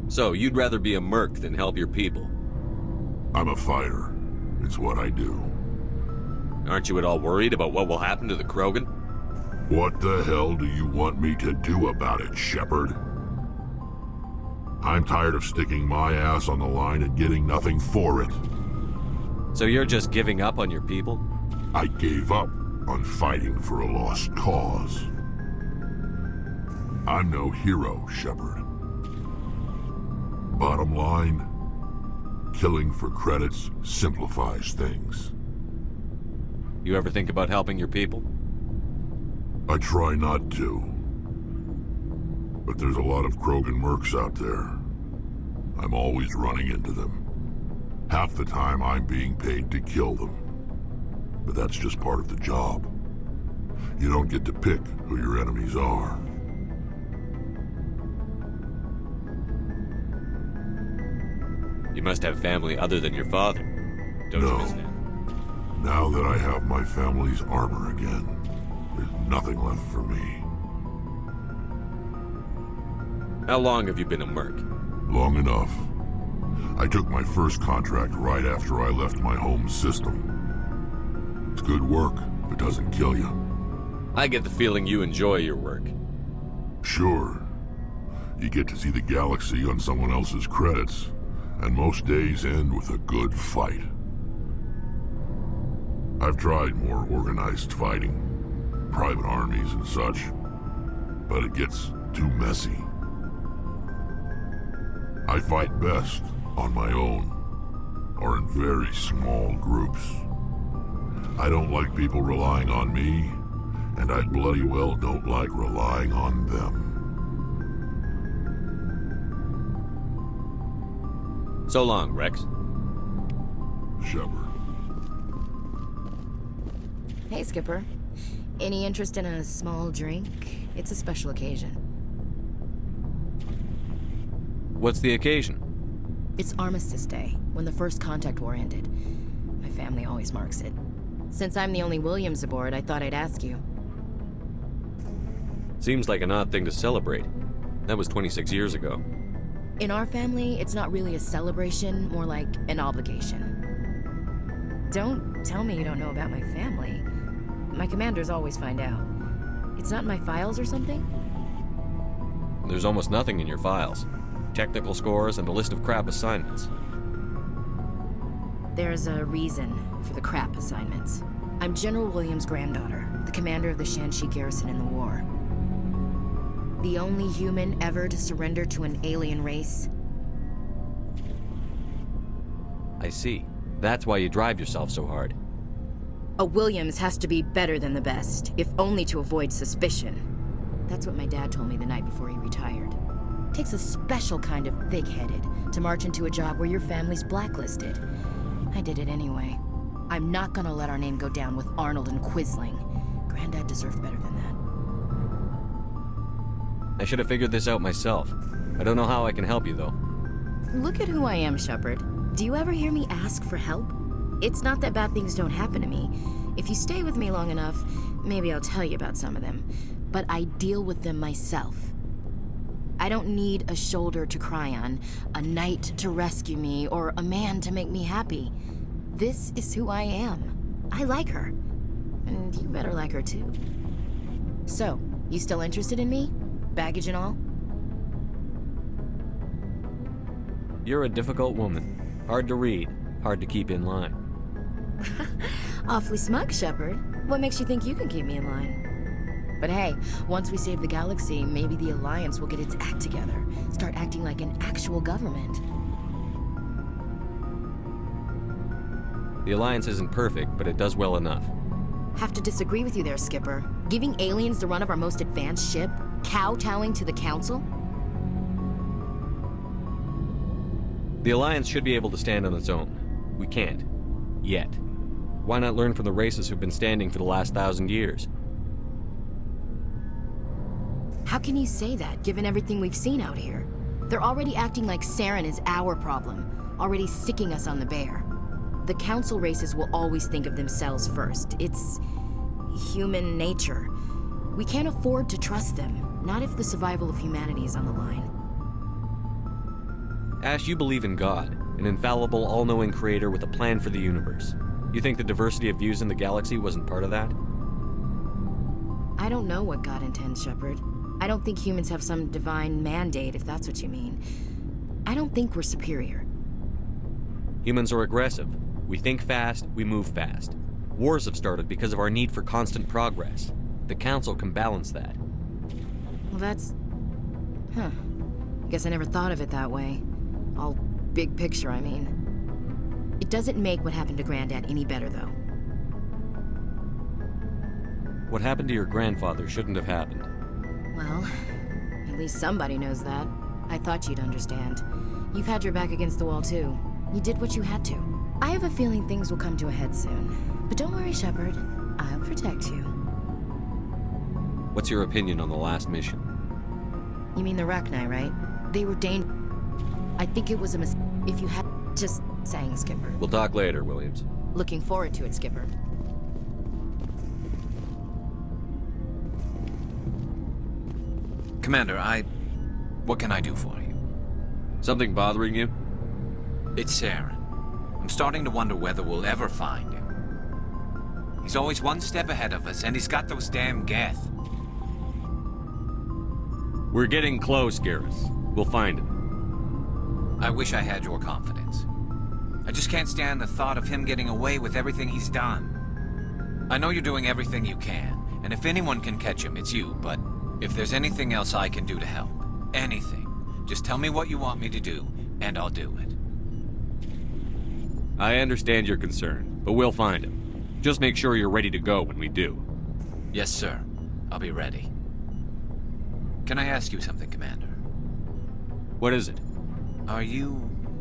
So, you'd rather be a merc than help your people? I'm a fighter. It's what I do. Aren't you at all worried about what will happen to the Krogan? What the hell do you want me to do about it, Shepard? I'm tired of sticking my ass on the line and getting nothing for it. So you're just giving up on your people? I gave up on fighting for a lost cause. I'm no hero, Shepard. Bottom line, killing for credits simplifies things. You ever think about helping your people? I try not to. But there's a lot of Krogan mercs out there. I'm always running into them. Half the time I'm being paid to kill them. But that's just part of the job. You don't get to pick who your enemies are. You must have family other than your father. Don't you miss that? Now that I have my family's armor again, there's nothing left for me. How long have you been a merc? Long enough. I took my first contract right after I left my home system. It's good work if it doesn't kill you. I get the feeling you enjoy your work. Sure. You get to see the galaxy on someone else's credits, and most days end with a good fight. I've tried more organized fighting, private armies and such, but it gets too messy. I fight best on my own, or in very small groups. I don't like people relying on me, and I bloody well don't like relying on them. So long, Rex. Shepard. Hey, Skipper. Any interest in a small drink? It's a special occasion. What's the occasion? It's Armistice Day, when the First Contact War ended. My family always marks it. Since I'm the only Williams aboard, I thought I'd ask you. Seems like an odd thing to celebrate. That was 26 years ago. In our family, it's not really a celebration, more like an obligation. Don't tell me you don't know about my family. My commanders always find out. It's not in my files or something? There's almost nothing in your files. Technical scores and a list of crap assignments. There's a reason for the crap assignments. I'm General Williams' granddaughter, the commander of the Shanxi garrison in the war. The only human ever to surrender to an alien race. I see. That's why you drive yourself so hard. A Williams has to be better than the best, if only to avoid suspicion. That's what my dad told me the night before he retired. Takes a special kind of thick-headed to march into a job where your family's blacklisted. I did it anyway. I'm not gonna let our name go down with Arnold and Quisling. Granddad deserved better than that. I should have figured this out myself. I don't know how I can help you, though. Look at who I am, Shepard. Do you ever hear me ask for help? It's not that bad things don't happen to me. If you stay with me long enough, maybe I'll tell you about some of them. But I deal with them myself. I don't need a shoulder to cry on, a knight to rescue me, or a man to make me happy. This is who I am. I like her. And you better like her too. So, you still interested in me? Baggage and all? You're a difficult woman. Hard to read, hard to keep in line. Awfully smug, Shepard. What makes you think you can keep me in line? But hey, once we save the galaxy, maybe the Alliance will get its act together. Start acting like an actual government. The Alliance isn't perfect, but it does well enough. Have to disagree with you there, Skipper. Giving aliens the run of our most advanced ship? Kowtowing to the Council? The Alliance should be able to stand on its own. We can't. Yet. Why not learn from the races who've been standing for the last 1,000 years? How can you say that, given everything we've seen out here? They're already acting like Saren is our problem, already sicking us on the bear. The Council races will always think of themselves first. It's human nature. We can't afford to trust them, not if the survival of humanity is on the line. Ash, you believe in God, an infallible, all-knowing creator with a plan for the universe. You think the diversity of views in the galaxy wasn't part of that? I don't know what God intends, Shepard. I don't think humans have some divine mandate, if that's what you mean. I don't think we're superior. Humans are aggressive. We think fast, we move fast. Wars have started because of our need for constant progress. The Council can balance that. Well, that's... Huh. Guess I never thought of it that way. All big picture, I mean. It doesn't make what happened to Granddad any better, though. What happened to your grandfather shouldn't have happened. Well, at least somebody knows that. I thought you'd understand. You've had your back against the wall, too. You did what you had to. I have a feeling things will come to a head soon. But don't worry, Shepard. I'll protect you. What's your opinion on the last mission? You mean the Rachni, right? They were I think it was a mistake. If you had... Just saying, Skipper. We'll talk later, Williams. Looking forward to it, Skipper. Commander, what can I do for you? Something bothering you? It's Saren. I'm starting to wonder whether we'll ever find him. He's always one step ahead of us, and he's got those damn Geth. We're getting close, Garrus. We'll find him. I wish I had your confidence. I just can't stand the thought of him getting away with everything he's done. I know you're doing everything you can, and if anyone can catch him, it's you, but if there's anything else I can do to help, anything, just tell me what you want me to do, and I'll do it. I understand your concern, but we'll find him. Just make sure you're ready to go when we do. Yes, sir. I'll be ready. Can I ask you something, Commander? What is it? Are you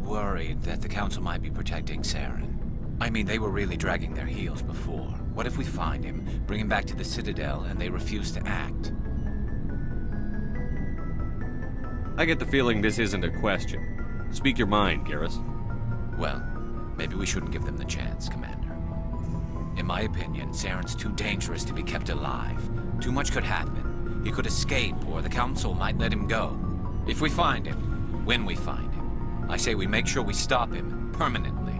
worried that the Council might be protecting Saren? I mean, they were really dragging their heels before. What if we find him, bring him back to the Citadel, and they refuse to act? I get the feeling this isn't a question. Speak your mind, Garrus. Well, maybe we shouldn't give them the chance, Commander. In my opinion, Saren's too dangerous to be kept alive. Too much could happen. He could escape, or the Council might let him go. If we find him, when we find him, I say we make sure we stop him permanently.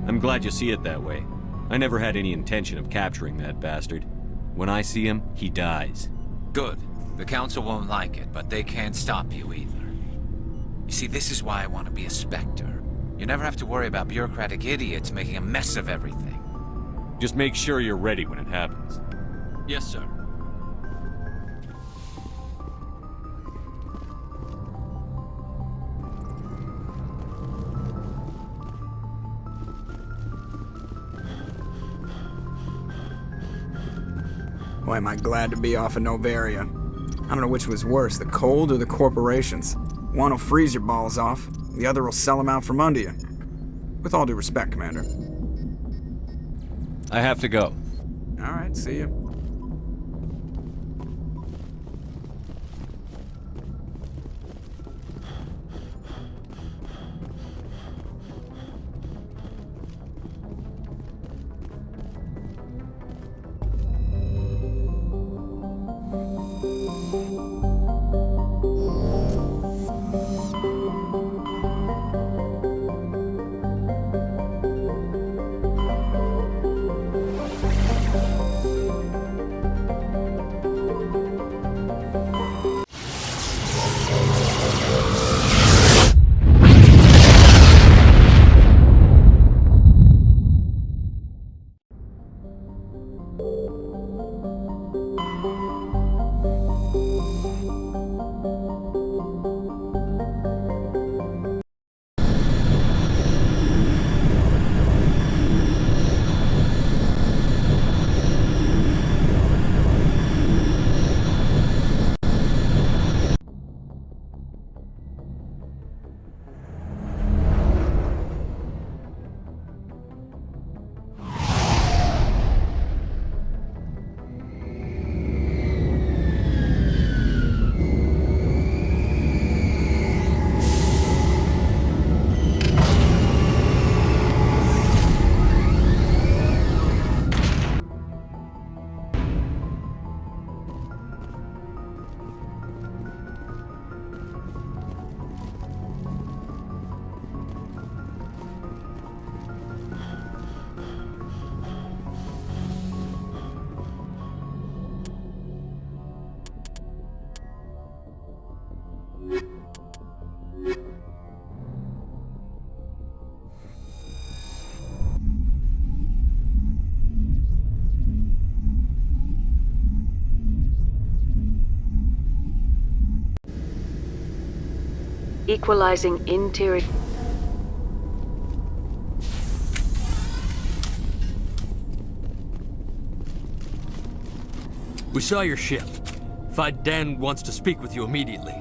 I'm glad you see it that way. I never had any intention of capturing that bastard. When I see him, he dies. Good. The Council won't like it, but they can't stop you either. You see, this is why I want to be a Spectre. You never have to worry about bureaucratic idiots making a mess of everything. Just make sure you're ready when it happens. Yes, sir. Boy, am I glad to be off of Novaria. I don't know which was worse, the cold or the corporations. One will freeze your balls off, the other will sell them out from under you. With all due respect, Commander. I have to go. All right, see you. Equalizing interior. We saw your ship. Faidan wants to speak with you immediately.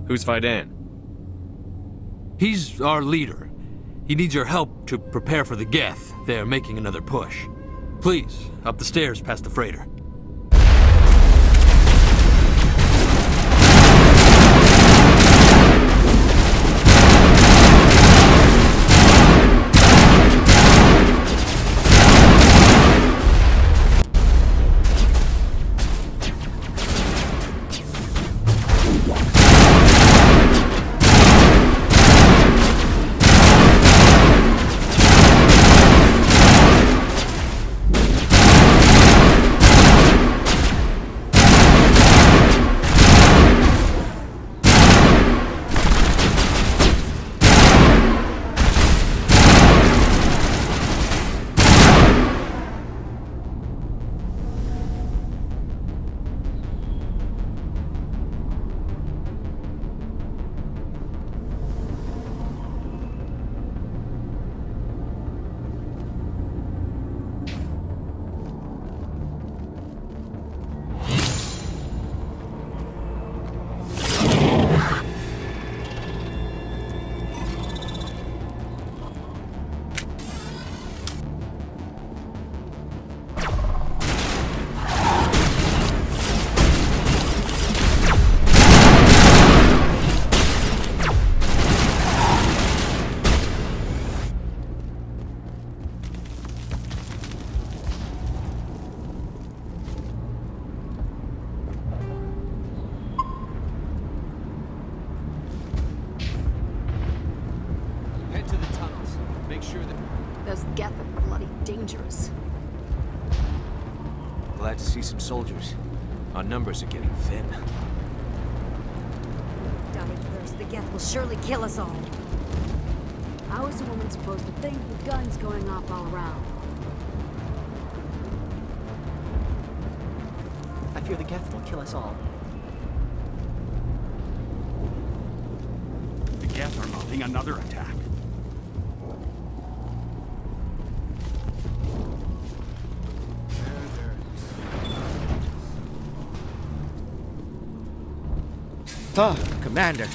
Who's Faidan? He's our leader. He needs your help to prepare for the Geth. They're making another push. Please, up the stairs past the freighter. Those Geth are bloody dangerous. Glad to see some soldiers. Our numbers are getting thin. Die first, the Geth will surely kill us all. How is a woman supposed to think with guns going off all around? I fear the Geth will kill us all. The Geth are mounting another attack. Oh, Commander.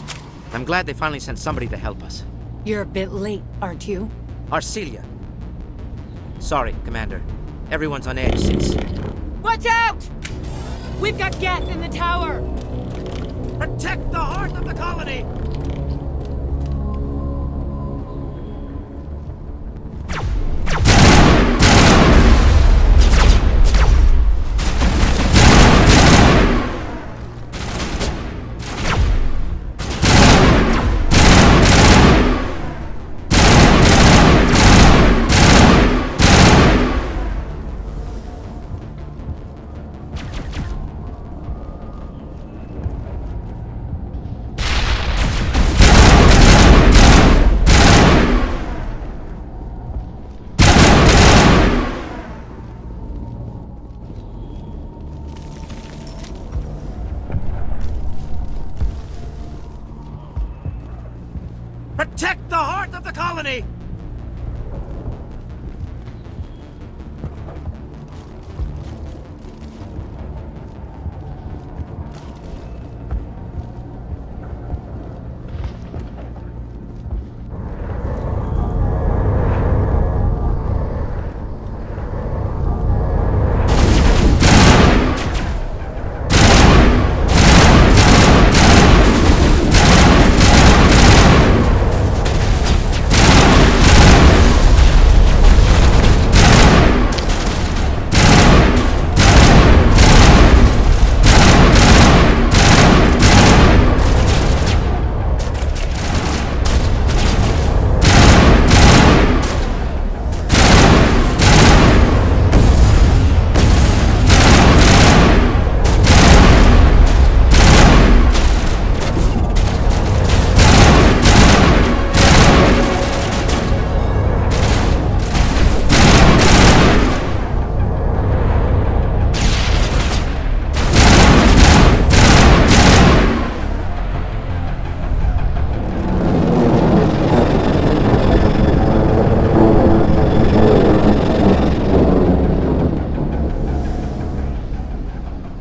I'm glad they finally sent somebody to help us. You're a bit late, aren't you? Arcelia. Sorry, Commander. Everyone's on edge since... Watch out! We've got Geth in the tower! Protect the heart of the colony! Protect the heart of the colony!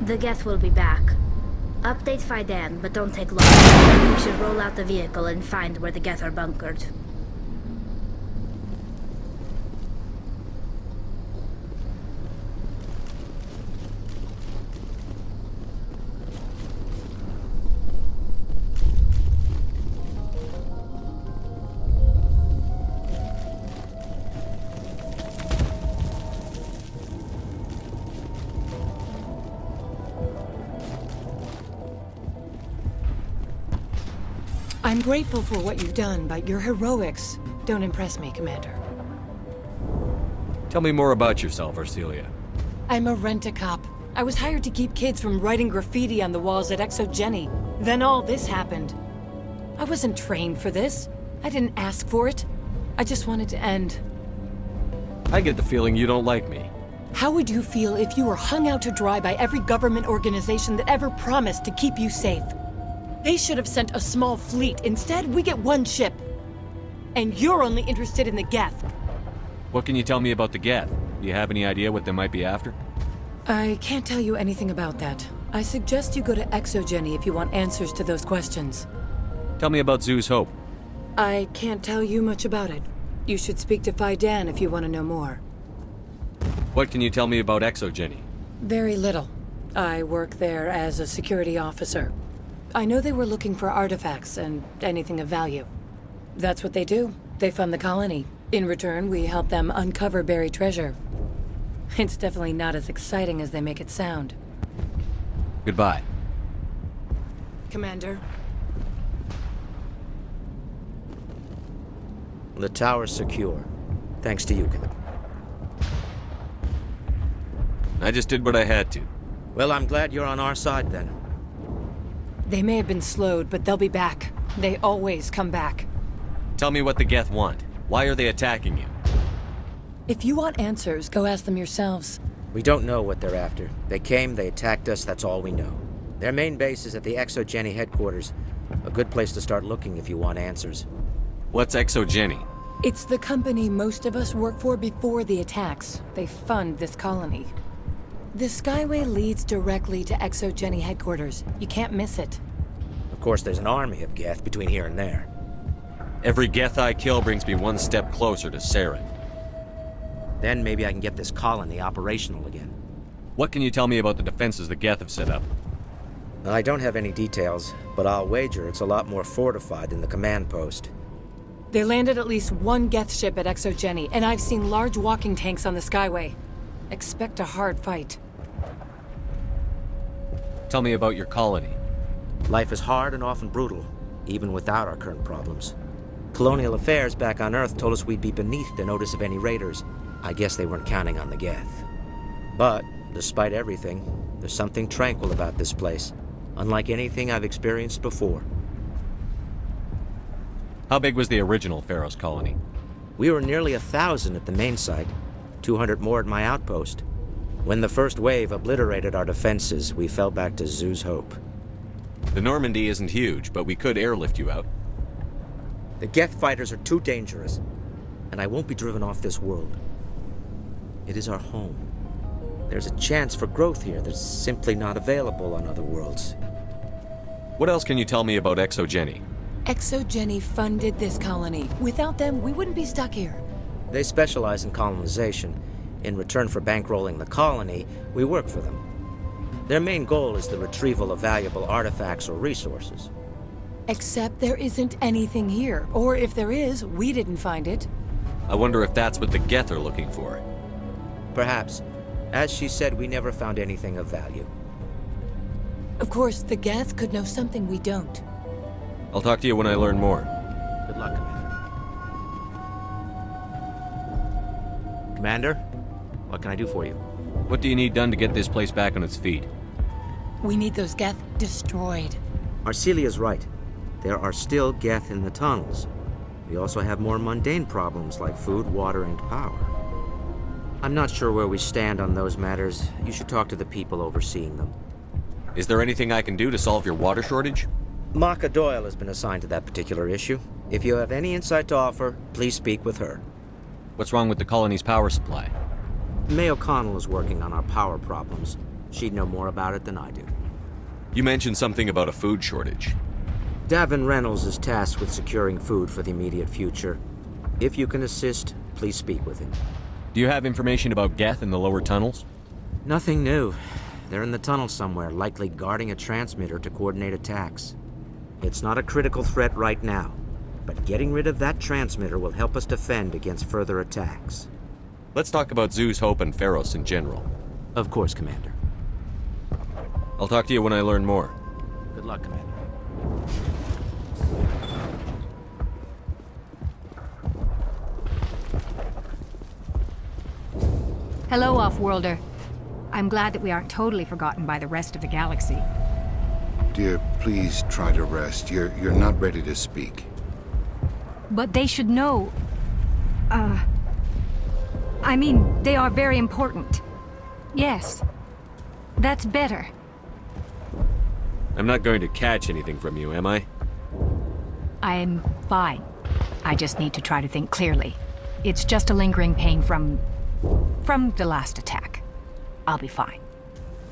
The Geth will be back. Update Faidan, but don't take long. We should roll out the vehicle and find where the Geth are bunkered. I'm grateful for what you've done, but your heroics don't impress me, Commander. Tell me more about yourself, Arcelia. I'm a rent-a-cop. I was hired to keep kids from writing graffiti on the walls at Exogeny. Then all this happened. I wasn't trained for this. I didn't ask for it. I just wanted to end. I get the feeling you don't like me. How would you feel if you were hung out to dry by every government organization that ever promised to keep you safe? They should have sent a small fleet. Instead, we get one ship. And you're only interested in the Geth. What can you tell me about the Geth? Do you have any idea what they might be after? I can't tell you anything about that. I suggest you go to Exogeny if you want answers to those questions. Tell me about Zhu's Hope. I can't tell you much about it. You should speak to Faidan if you want to know more. What can you tell me about Exogeny? Very little. I work there as a security officer. I know they were looking for artifacts and anything of value. That's what they do. They fund the colony. In return, we help them uncover buried treasure. It's definitely not as exciting as they make it sound. Goodbye. Commander. The tower's secure. Thanks to you, Commander. I just did what I had to. Well, I'm glad you're on our side, then. They may have been slowed, but they'll be back. They always come back. Tell me what the Geth want. Why are they attacking you? If you want answers, go ask them yourselves. We don't know what they're after. They came, they attacked us, that's all we know. Their main base is at the Exogeny headquarters. A good place to start looking if you want answers. What's Exogeny? It's the company most of us work for before the attacks. They fund this colony. The Skyway leads directly to Exogeny headquarters. You can't miss it. Of course, there's an army of Geth between here and there. Every Geth I kill brings me one step closer to Saren. Then maybe I can get this colony operational again. What can you tell me about the defenses the Geth have set up? I don't have any details, but I'll wager it's a lot more fortified than the command post. They landed at least one Geth ship at Exogeny, and I've seen large walking tanks on the Skyway. Expect a hard fight. Tell me about your colony. Life is hard and often brutal, even without our current problems. Colonial Affairs back on Earth told us we'd be beneath the notice of any raiders. I guess they weren't counting on the Geth. But, despite everything, there's something tranquil about this place, unlike anything I've experienced before. How big was the original Pharaoh's colony? We were nearly 1,000 at the main site, 200 more at my outpost. When the first wave obliterated our defenses, we fell back to Zhu's Hope. The Normandy isn't huge, but we could airlift you out. The Geth fighters are too dangerous, and I won't be driven off this world. It is our home. There's a chance for growth here that's simply not available on other worlds. What else can you tell me about Exogeny? Exogeny funded this colony. Without them, we wouldn't be stuck here. They specialize in colonization. In return for bankrolling the colony, we work for them. Their main goal is the retrieval of valuable artifacts or resources. Except there isn't anything here. Or if there is, we didn't find it. I wonder if that's what the Geth are looking for. Perhaps. As she said, we never found anything of value. Of course, the Geth could know something we don't. I'll talk to you when I learn more. Good luck, Commander. Commander, what can I do for you? What do you need done to get this place back on its feet? We need those Geth destroyed. Arcelia's right. There are still Geth in the tunnels. We also have more mundane problems like food, water, and power. I'm not sure where we stand on those matters. You should talk to the people overseeing them. Is there anything I can do to solve your water shortage? Maka Doyle has been assigned to that particular issue. If you have any insight to offer, please speak with her. What's wrong with the colony's power supply? May O'Connell is working on our power problems. She'd know more about it than I do. You mentioned something about a food shortage. Davin Reynolds is tasked with securing food for the immediate future. If you can assist, please speak with him. Do you have information about Geth in the lower tunnels? Nothing new. They're in the tunnel somewhere, likely guarding a transmitter to coordinate attacks. It's not a critical threat right now, but getting rid of that transmitter will help us defend against further attacks. Let's talk about Zeus, Hope, and Pharos in general. Of course, Commander. I'll talk to you when I learn more. Good luck, Commander. Hello, Off-Worlder. I'm glad that we aren't totally forgotten by the rest of the galaxy. Dear, please try to rest. You're not ready to speak. But they should know... I mean, they are very important. Yes. That's better. I'm not going to catch anything from you, am I? I'm fine. I just need to try to think clearly. It's just a lingering pain from the last attack. I'll be fine.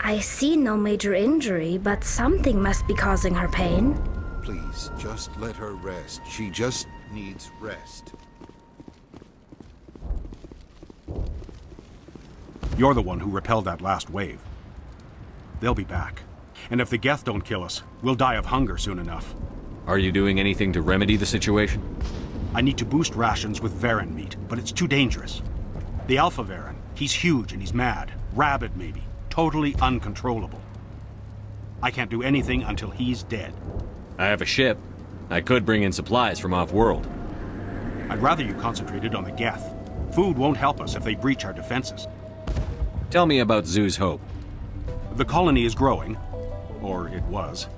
I see no major injury, but something must be causing her pain. Please, just let her rest. She just needs rest. You're the one who repelled that last wave. They'll be back. And if the Geth don't kill us, we'll die of hunger soon enough. Are you doing anything to remedy the situation? I need to boost rations with Varen meat, but it's too dangerous. The Alpha Varen, he's huge and he's mad. Rabid, maybe. Totally uncontrollable. I can't do anything until he's dead. I have a ship. I could bring in supplies from off-world. I'd rather you concentrated on the Geth. Food won't help us if they breach our defenses. Tell me about Zeus Hope. The colony is growing. Or it was.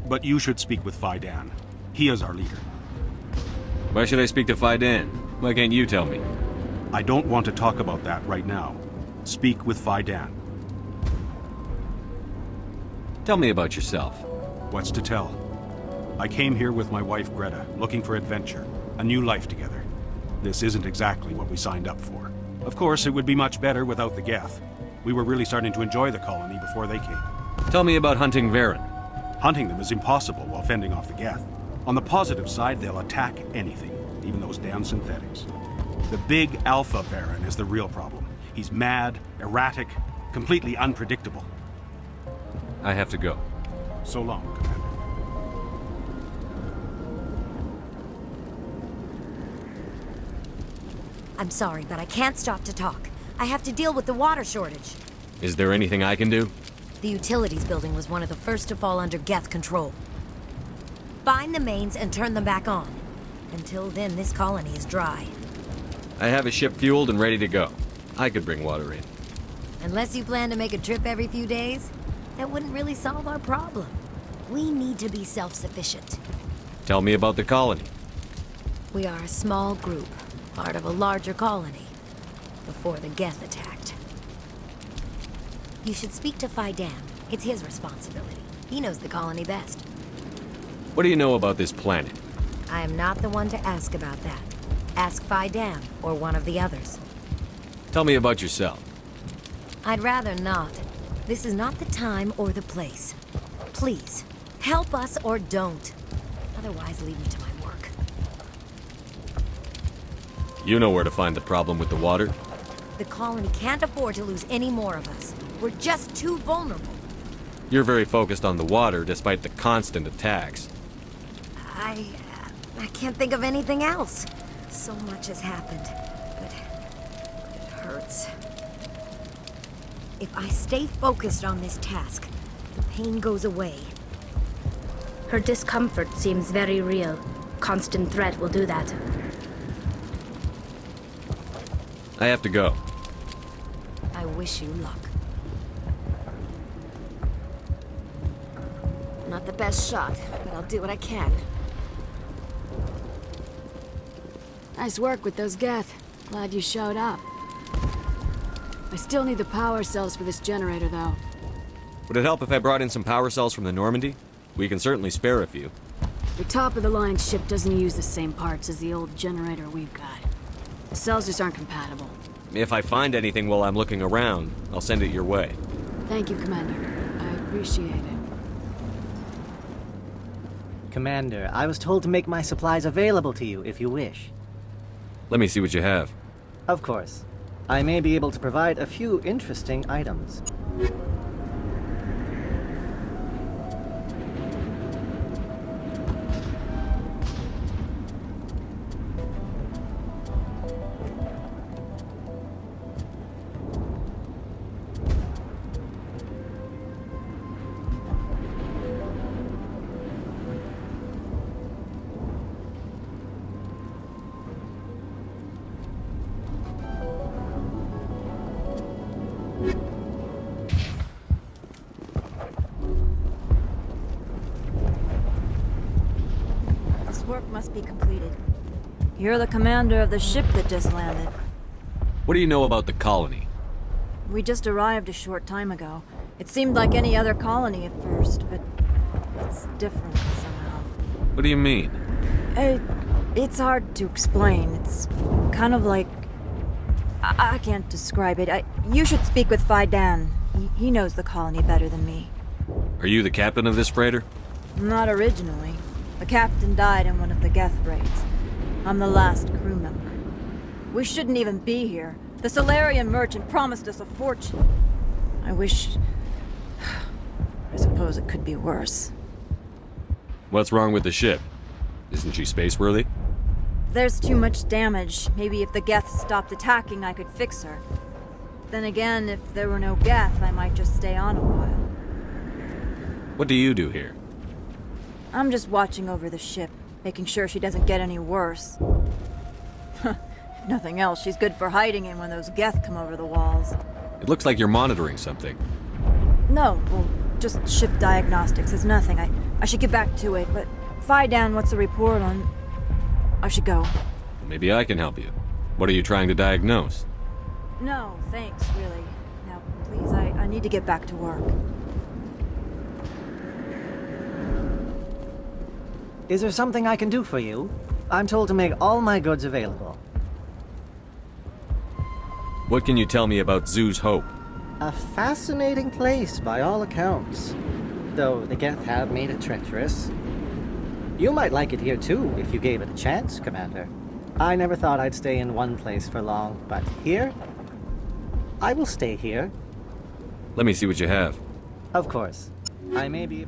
But you should speak with Faidan. He is our leader. Why should I speak to Faidan? Why can't you tell me? I don't want to talk about that right now. Speak with Faidan. Tell me about yourself. What's to tell? I came here with my wife Greta, looking for adventure, a new life together. This isn't exactly what we signed up for. Of course, it would be much better without the Geth. We were really starting to enjoy the colony before they came. Tell me about hunting Varen. Hunting them is impossible while fending off the Geth. On the positive side, they'll attack anything, even those damn synthetics. The big Alpha Varen is the real problem. He's mad, erratic, completely unpredictable. I have to go. So long, Commander. I'm sorry, but I can't stop to talk. I have to deal with the water shortage. Is there anything I can do? The utilities building was one of the first to fall under Geth control. Find the mains and turn them back on. Until then, this colony is dry. I have a ship fueled and ready to go. I could bring water in. Unless you plan to make a trip every few days, that wouldn't really solve our problem. We need to be self-sufficient. Tell me about the colony. We are a small group, part of a larger colony, before the Geth attacked. You should speak to Faidan. It's his responsibility. He knows the colony best. What do you know about this planet? I am not the one to ask about that. Ask Faidan or one of the others. Tell me about yourself. I'd rather not. This is not the time or the place. Please, help us or don't. Otherwise, leave me to my work. You know where to find the problem with the water? The colony can't afford to lose any more of us. We're just too vulnerable. You're very focused on the water despite the constant attacks. I can't think of anything else. So much has happened, but it hurts. If I stay focused on this task, the pain goes away. Her discomfort seems very real. Constant threat will do that. I have to go. I wish you luck. Not the best shot, but I'll do what I can. Nice work with those Geth. Glad you showed up. I still need the power cells for this generator, though. Would it help if I brought in some power cells from the Normandy? We can certainly spare a few. The top-of-the-line ship doesn't use the same parts as the old generator we've got. The cells just aren't compatible. If I find anything while I'm looking around, I'll send it your way. Thank you, Commander. I appreciate it. Commander, I was told to make my supplies available to you if you wish. Let me see what you have. Of course. I may be able to provide a few interesting items. Work must be completed. You're the commander of the ship that just landed. What do you know about the colony? We just arrived a short time ago. It seemed like any other colony at first, but it's different somehow. What do you mean? It's hard to explain. It's kind of like... I can't describe it. You should speak with Faidan. He knows the colony better than me. Are you the captain of this freighter? Not originally. The captain died in one of the Geth raids. I'm the last crew member. We shouldn't even be here. The Solarian merchant promised us a fortune. I wish... I suppose it could be worse. What's wrong with the ship? Isn't she space-worthy? There's too much damage. Maybe if the Geth stopped attacking, I could fix her. Then again, if there were no Geth, I might just stay on a while. What do you do here? I'm just watching over the ship, making sure she doesn't get any worse. If nothing else, she's good for hiding in when those Geth come over the walls. It looks like you're monitoring something. No, well, just ship diagnostics. It's nothing. I should get back to it, but Faidan, what's the report on... I should go. Maybe I can help you. What are you trying to diagnose? No, thanks, really. Now, please, I need to get back to work. Is there something I can do for you? I'm told to make all my goods available. What can you tell me about Zoo's Hope? A fascinating place, by all accounts. Though the Geth have made it treacherous. You might like it here too, if you gave it a chance, Commander. I never thought I'd stay in one place for long, but here? I will stay here. Let me see what you have. Of course. I may be...